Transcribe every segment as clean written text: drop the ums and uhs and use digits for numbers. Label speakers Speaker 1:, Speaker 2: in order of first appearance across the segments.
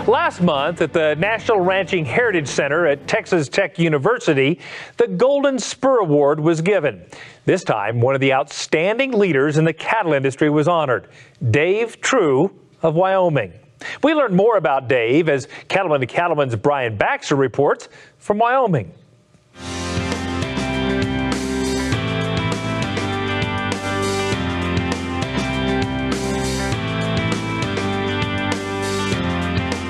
Speaker 1: Last month at the National Ranching Heritage Center at Texas Tech University, the Golden Spur Award was given. This time, one of the outstanding leaders in the cattle industry was honored, Dave True of Wyoming. We learned more about Dave as Cattlemen to Cattlemen's Brian Baxter reports from Wyoming.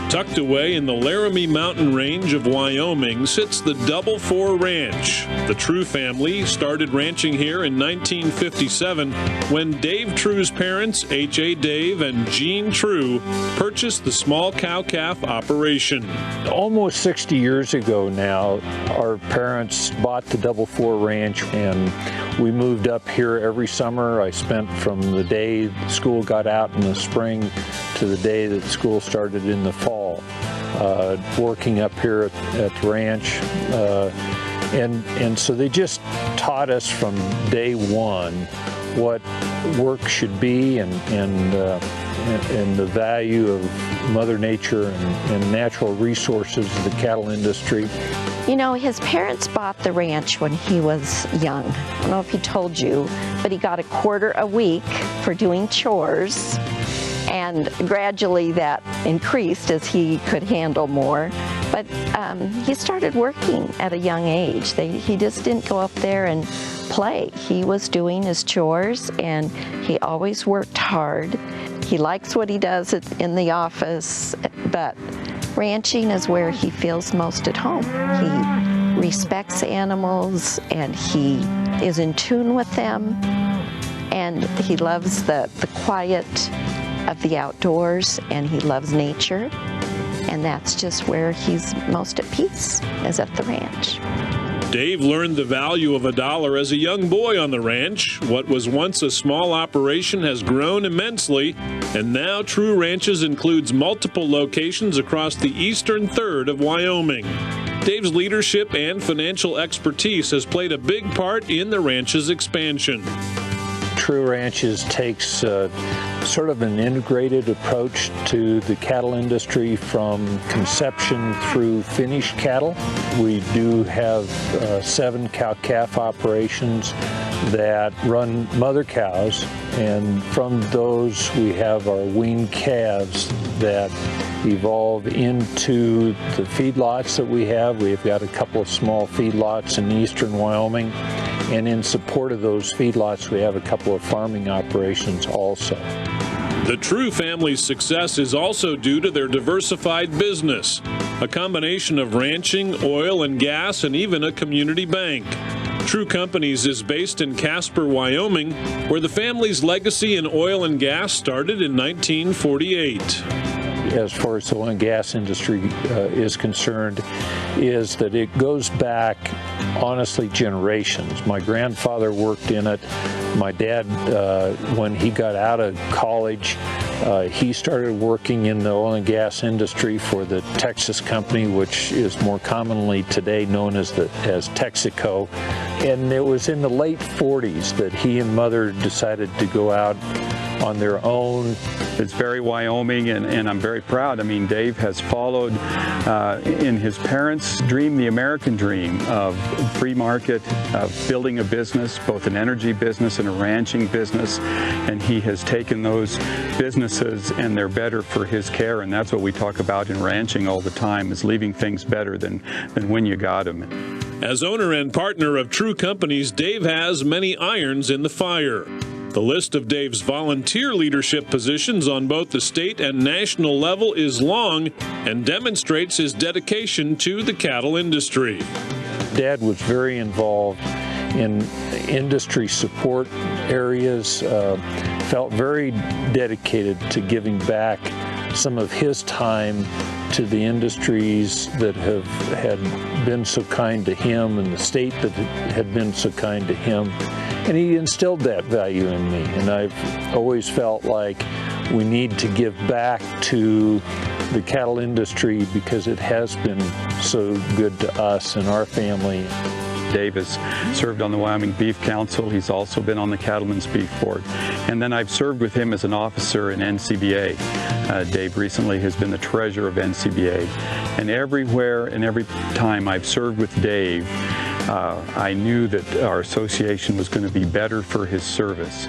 Speaker 2: Tucked away in the Laramie Mountain Range of Wyoming sits the Double Four Ranch. The True family started ranching here in 1957 when Dave True's parents, H.A. Dave and Jean True, purchased the small cow-calf operation.
Speaker 3: Almost 60 years ago now, our parents bought the Double Four Ranch and we moved up here every summer. I spent from the day school got out in the spring to the day that school started in the fall, working up here at the ranch. And so they just taught us from day one what work should be and the value of Mother Nature and natural resources of the cattle industry.
Speaker 4: You know, his parents bought the ranch when he was young. I don't know if he told you, but he got $1/4 a week for doing chores. And gradually that increased as he could handle more. But he started working at a young age. He just didn't go up there and play. He was doing his chores and he always worked hard. He likes what he does in the office, but ranching is where he feels most at home. He respects animals and he is in tune with them, and he loves the quiet of the outdoors, and he loves nature, and that's just where he's most at peace, is at the ranch.
Speaker 2: Dave learned the value of $1 as a young boy on the ranch. What was once a small operation has grown immensely, and now True Ranches includes multiple locations across the eastern third of Wyoming. Dave's leadership and financial expertise has played a big part in the ranch's expansion.
Speaker 3: True Ranches takes sort of an integrated approach to the cattle industry from conception through finished cattle. We do have 7 cow-calf operations that run mother cows, and from those we have our weaned calves that evolve into the feedlots that we have. We've got a couple of small feedlots in eastern Wyoming, and in support of those feedlots we have a couple of farming operations also.
Speaker 2: The True family's success is also due to their diversified business, a combination of ranching, oil and gas, and even a community bank. True Companies is based in Casper, Wyoming, where the family's legacy in oil and gas started in 1948.
Speaker 3: As far as the oil and gas industry is concerned, is that it goes back, honestly, generations. My grandfather worked in it. My dad, when he got out of college, he started working in the oil and gas industry for the Texas company, which is more commonly today known as Texaco. And it was in the late 40s that he and Mother decided to go out on their own.
Speaker 5: It's very Wyoming, and I'm very proud. I mean, Dave has followed in his parents' dream, the American dream of free market, of building a business, both an energy business and a ranching business, and he has taken those businesses and they're better for his care, and that's what we talk about in ranching all the time, is leaving things better than when you got them.
Speaker 2: As owner and partner of True Companies, Dave has many irons in the fire. The list of Dave's volunteer leadership positions on both the state and national level is long and demonstrates his dedication to the cattle industry.
Speaker 3: Dad was very involved in industry support areas, felt very dedicated to giving back some of his time to the industries that had been so kind to him and the state that had been so kind to him. And he instilled that value in me, and I've always felt like we need to give back to the cattle industry because it has been so good to us and our family.
Speaker 5: Dave has served on the Wyoming Beef Council. He's also been on the Cattlemen's Beef Board. And then I've served with him as an officer in NCBA. Dave recently has been the treasurer of NCBA. And everywhere and every time I've served with Dave, I knew that our association was going to be better for his service.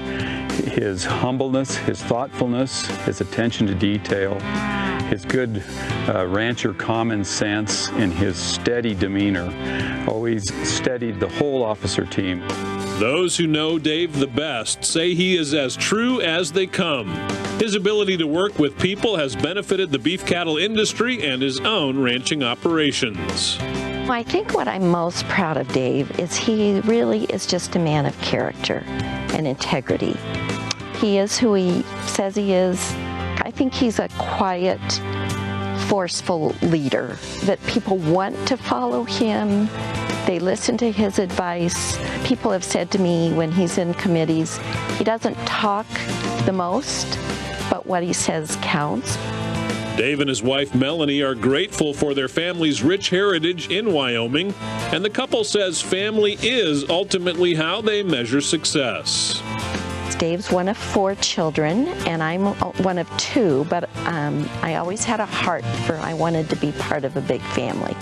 Speaker 5: His humbleness, his thoughtfulness, his attention to detail, his good rancher common sense, and his steady demeanor always steadied the whole officer team.
Speaker 2: Those who know Dave the best say he is as true as they come. His ability to work with people has benefited the beef cattle industry and his own ranching operations.
Speaker 4: I think what I'm most proud of Dave is he really is just a man of character and integrity. He is who he says he is. I think he's a quiet, forceful leader that people want to follow him. They listen to his advice. People have said to me when he's in committees, he doesn't talk the most, but what he says counts.
Speaker 2: Dave and his wife Melanie are grateful for their family's rich heritage in Wyoming, and the couple says family is ultimately how they measure success.
Speaker 4: Dave's one of 4 children, and I'm one of 2, but I always had a heart for I wanted to be part of a big family.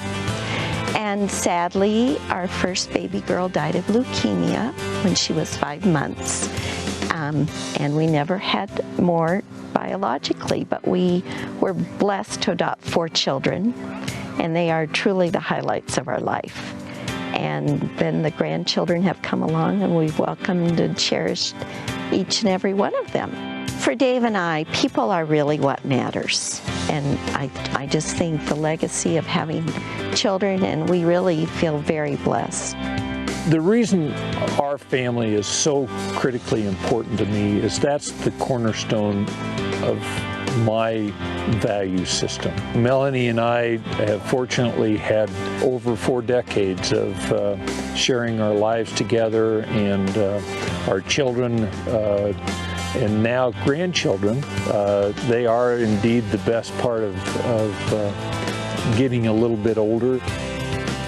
Speaker 4: And sadly, our first baby girl died of leukemia when she was 5 months. And we never had more biologically, but we were blessed to adopt 4 children, and they are truly the highlights of our life. And then the grandchildren have come along, and we've welcomed and cherished each and every one of them. For Dave and I, people are really what matters. And I just think the legacy of having children, and we really feel very blessed.
Speaker 3: The reason our family is so critically important to me is that's the cornerstone of my value system. Melanie and I have fortunately had over 4 decades of sharing our lives together, and our children and now grandchildren, they are indeed the best part of getting a little bit older.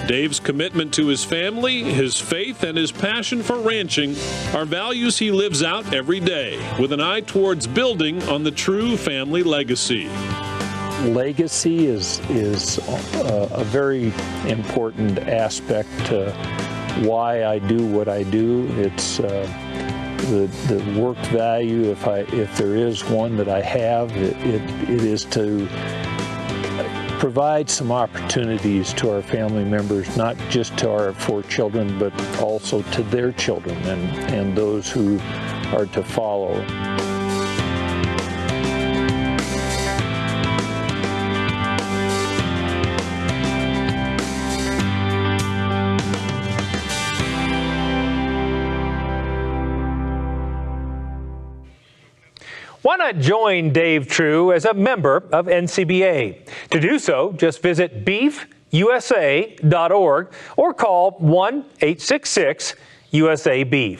Speaker 2: Dave's commitment to his family, his faith, and his passion for ranching are values he lives out every day, with an eye towards building on the true family legacy.
Speaker 3: Legacy is a very important aspect to why I do what I do. It's the work value, if there is one that I have, it is to provide some opportunities to our family members, not just to our 4 children, but also to their children and those who are to follow.
Speaker 1: Why not join Dave True as a member of NCBA? To do so, just visit beefusa.org or call 1-866-USA-BEEF.